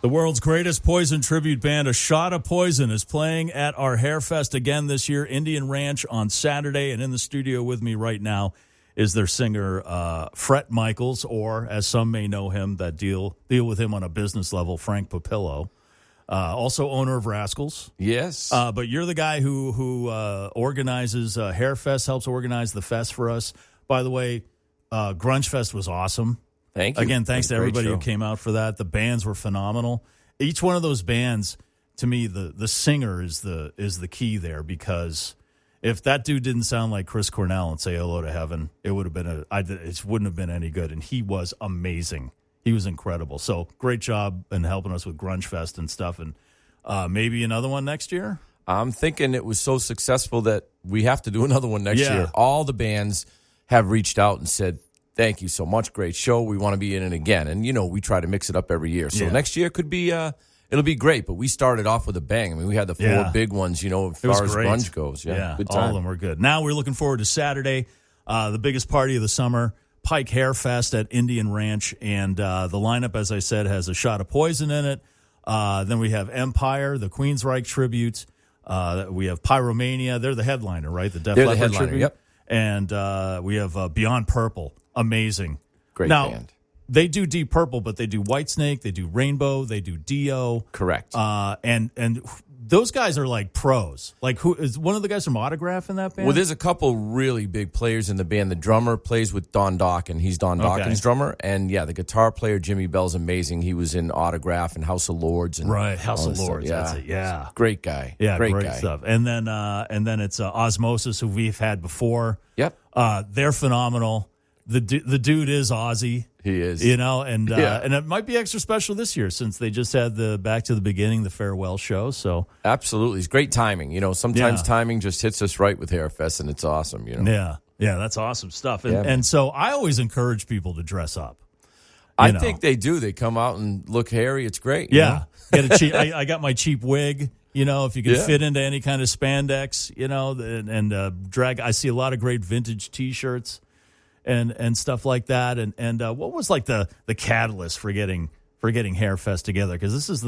The world's greatest poison tribute band, A Shot of Poison, is playing at our HairFest again this year, Indian Ranch, on Saturday. And in the studio with me right now is their singer, Fret Micheals, or as some may know him, that deal with him on a business level, Frank Pupillo. Also owner of Rascals. Yes. But you're the guy who organizes HairFest, helps organize the fest for us. By the way, Grunge Fest was awesome. Thank you. Again, thanks to everybody who came out for that. The bands were phenomenal. Each one of those bands, to me, the singer is the key there, because if that dude didn't sound like Chris Cornell and Say Hello to Heaven, it would have been it wouldn't have been any good. And he was amazing. He was incredible. So great job in helping us with Grunge Fest and stuff. And maybe another one next year. I'm thinking it was so successful that we have to do another one next year. All the bands have reached out and said, thank you so much. Great show. We want to be in it again. And, we try to mix it up every year. So next year could be, it'll be great. But we started off with a bang. I mean, we had the four big ones, as far as grunge goes. Yeah, good time. All of them were good. Now we're looking forward to Saturday, the biggest party of the summer, Pike HairFest at Indian Ranch. And the lineup, as I said, has A Shot of Poison in it. Then we have Empire, the Queensryche tribute. We have Pyromania. They're the headliner, right? The Def Leppard tribute. Yep. And we have Beyond Purple. Amazing. Great now, band. They do Deep Purple, but they do Whitesnake, they do Rainbow, they do Dio. Correct. And those guys are like pros. Like, who is one of the guys from Autograph in that band? Well, there's a couple really big players in the band. The drummer plays with Don Dokken. He's Don Dokken's drummer. And, the guitar player, Jimmy Bell's amazing. He was in Autograph and House of Lords. And right, House of Lords. Yeah. That's it. Yeah. Great guy. Yeah, great guy. Stuff. And then it's Osmosis, who we've had before. Yep. They're phenomenal. The dude is Ozzy. He is. And it might be extra special this year since they just had the Back to the Beginning, the farewell show. So absolutely. It's great timing. Sometimes timing just hits us right with HairFest, and it's awesome. Yeah, that's awesome stuff. And so I always encourage people to dress up. I think they do. They come out and look hairy. It's great. Yeah. Get a cheap, I got my cheap wig. If you can fit into any kind of spandex, and drag. I see a lot of great vintage T-shirts. And stuff like that, and what was like the catalyst for getting HairFest together? Because this is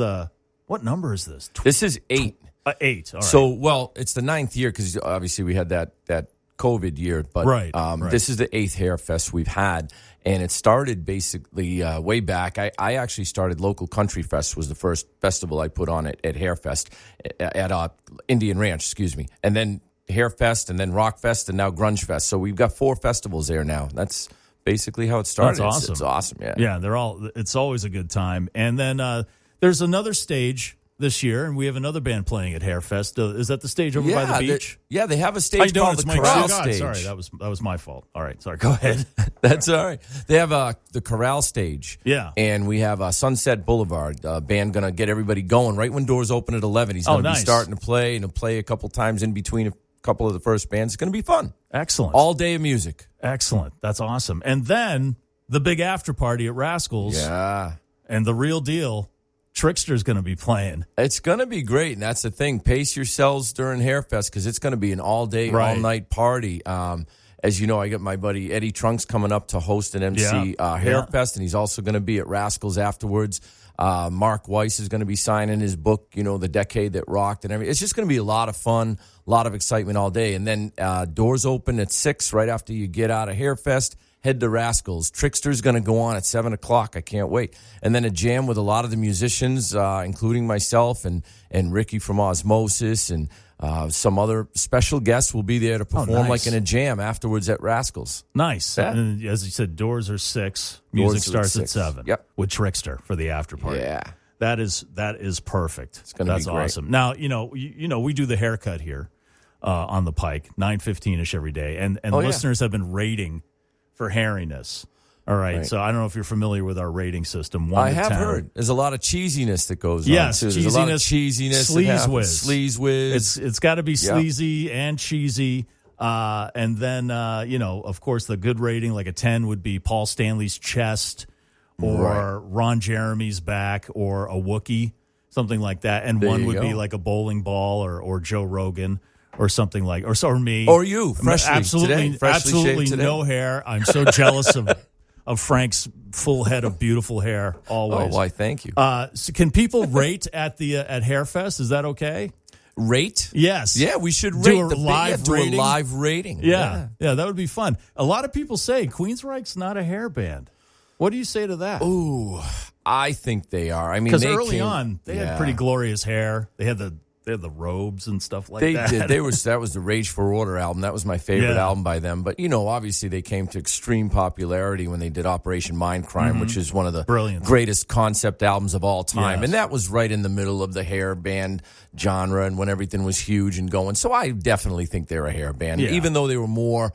what number is this? This is 8. 8. All right. So it's the 9th year, because obviously we had that COVID year, but right. This is the 8th HairFest we've had, and it started basically way back. I actually started Local Country Fest, was the first festival I put on at HairFest at Indian Ranch, excuse me, and then HairFest, and then Rockfest, and now Grunge Fest. So we've got 4 festivals there now. That's basically how it started. That's awesome. It's awesome, yeah. Yeah, it's always a good time. And then there's another stage this year, and we have another band playing at HairFest. Is that the stage over by the beach? They have a stage called the Corral Stage. Sorry, that was my fault. All right, sorry, go ahead. That's all right. They have the Corral Stage. Yeah. And we have Sunset Boulevard, band going to get everybody going right when doors open at 11. He's going to be starting to play, and he'll play a couple times in between a couple of the first bands. It's going to be fun. Excellent. All day of music. Excellent. That's awesome. And then the big after party at Rascals. Yeah. And the real deal, Trickster's going to be playing. It's going to be great, and that's the thing. Pace yourselves during HairFest, because it's going to be an all-day, all-night party. As you know, I got my buddy Eddie Trunks coming up to host and MC HairFest, and he's also going to be at Rascals afterwards. Mark Weiss is going to be signing his book, The Decade That Rocked and everything. It's just going to be a lot of fun, a lot of excitement all day. And then doors open at 6 right after you get out of HairFest. Head to Rascals. Trickster's going to go on at 7 o'clock. I can't wait. And then a jam with a lot of the musicians, including myself and Ricky from Osmosis, and some other special guests will be there to perform like in a jam afterwards at Rascals. Nice. Yeah. And as you said, doors are 6. Music starts at 7. Yep. With Trickster for the after party. Yeah. That is perfect. It's going to be great. That's awesome. Now, we do the haircut here on the Pike, 9:15ish every day, and listeners have been rating for hairiness. All right, so I don't know if you're familiar with our rating system. 1 I to have 10. heard. There's a lot of cheesiness that goes on. Yes, There's a lot of cheesiness. Sleaze whiz. Sleaze whiz. It's got to be sleazy and cheesy. And then, of course, the good rating, like a 10, would be Paul Stanley's chest or Ron Jeremy's back or a Wookiee, something like that. And there 1 would be like a bowling ball or Joe Rogan. Or something like, or me, or you, freshly absolutely, today, freshly absolutely shaved today. No hair. I'm so jealous of of Frank's full head of beautiful hair. Always. Oh, why? Thank you. So can people rate at HairFest? Is that okay? Rate? Yes. Yeah, we should rate do a live rating. Yeah, that would be fun. A lot of people say Queensryche's not a hair band. What do you say to that? Ooh, I think they are. I mean, because early on they had pretty glorious hair. They had the robes and stuff like that. They did. That was the Rage for Order album. That was my favorite album by them. But obviously they came to extreme popularity when they did Operation Mindcrime, which is one of the greatest concept albums of all time. Yes. And that was right in the middle of the hair band genre and when everything was huge and going. So I definitely think they're a hair band, even though they were more,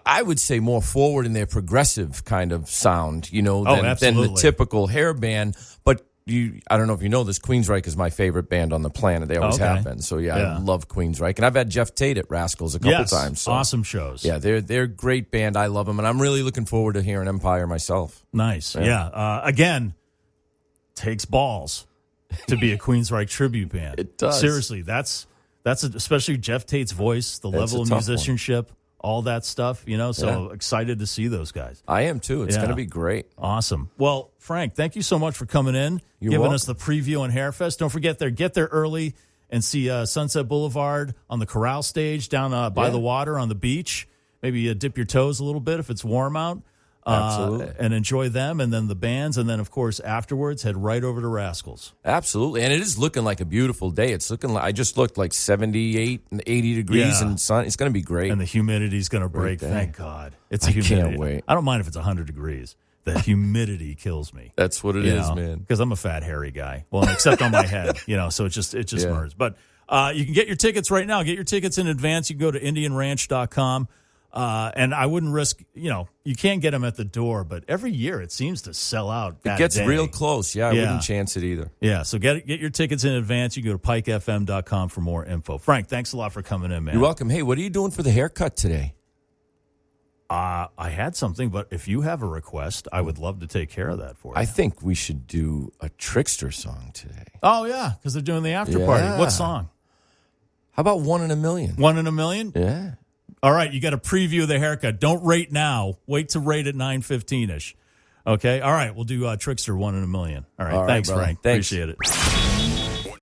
I would say, more forward in their progressive kind of sound, than the typical hair band. But I don't know if you know this, Queensryche is my favorite band on the planet. They always have been. So, I love Queensryche. And I've had Jeff Tate at Rascals a couple times. So. Awesome shows. Yeah, they're a great band. I love them. And I'm really looking forward to hearing Empire myself. Nice. Yeah. Again, takes balls to be a Queensryche tribute band. It does. Seriously, that's especially Jeff Tate's voice, the level of musicianship. All that stuff, so excited to see those guys. I am too. It's going to be great. Awesome. Well, Frank, thank you so much for coming in, giving us the preview on HairFest. Don't forget get there early and see Sunset Boulevard on the Corral stage down by the water on the beach. Maybe dip your toes a little bit if it's warm out. Absolutely. And enjoy them, and then the bands, and then, of course, afterwards, head right over to Rascals. Absolutely. And it is looking like a beautiful day. It's looking like, I just looked like 78 and 80 degrees and sun. It's going to be great. And the humidity's going to break. Thank God. It's humidity. I can't wait. I don't mind if it's 100 degrees. The humidity kills me. That's what it is, man. Because I'm a fat, hairy guy. Well, except on my head, so it just merges. But you can get your tickets right now. Get your tickets in advance. You can go to IndianRanch.com. And I wouldn't risk, you can't get them at the door, but every year it seems to sell out. It gets real close. I wouldn't chance it either. Yeah, so get your tickets in advance. You go to pikefm.com for more info. Frank, thanks a lot for coming in, man. You're welcome. Hey, what are you doing for the haircut today? I had something, but if you have a request, I would love to take care of that for you. I think we should do a Trickster song today. Oh, yeah, because they're doing the after party. What song? How about 1 in a Million? 1 in a Million? Yeah. All right, you got to preview the haircut. Don't rate now. Wait to rate at 9:15-ish. Okay? All right, we'll do Trickster 1 in a Million. All right, thanks, brother. Frank. Thanks. Appreciate it.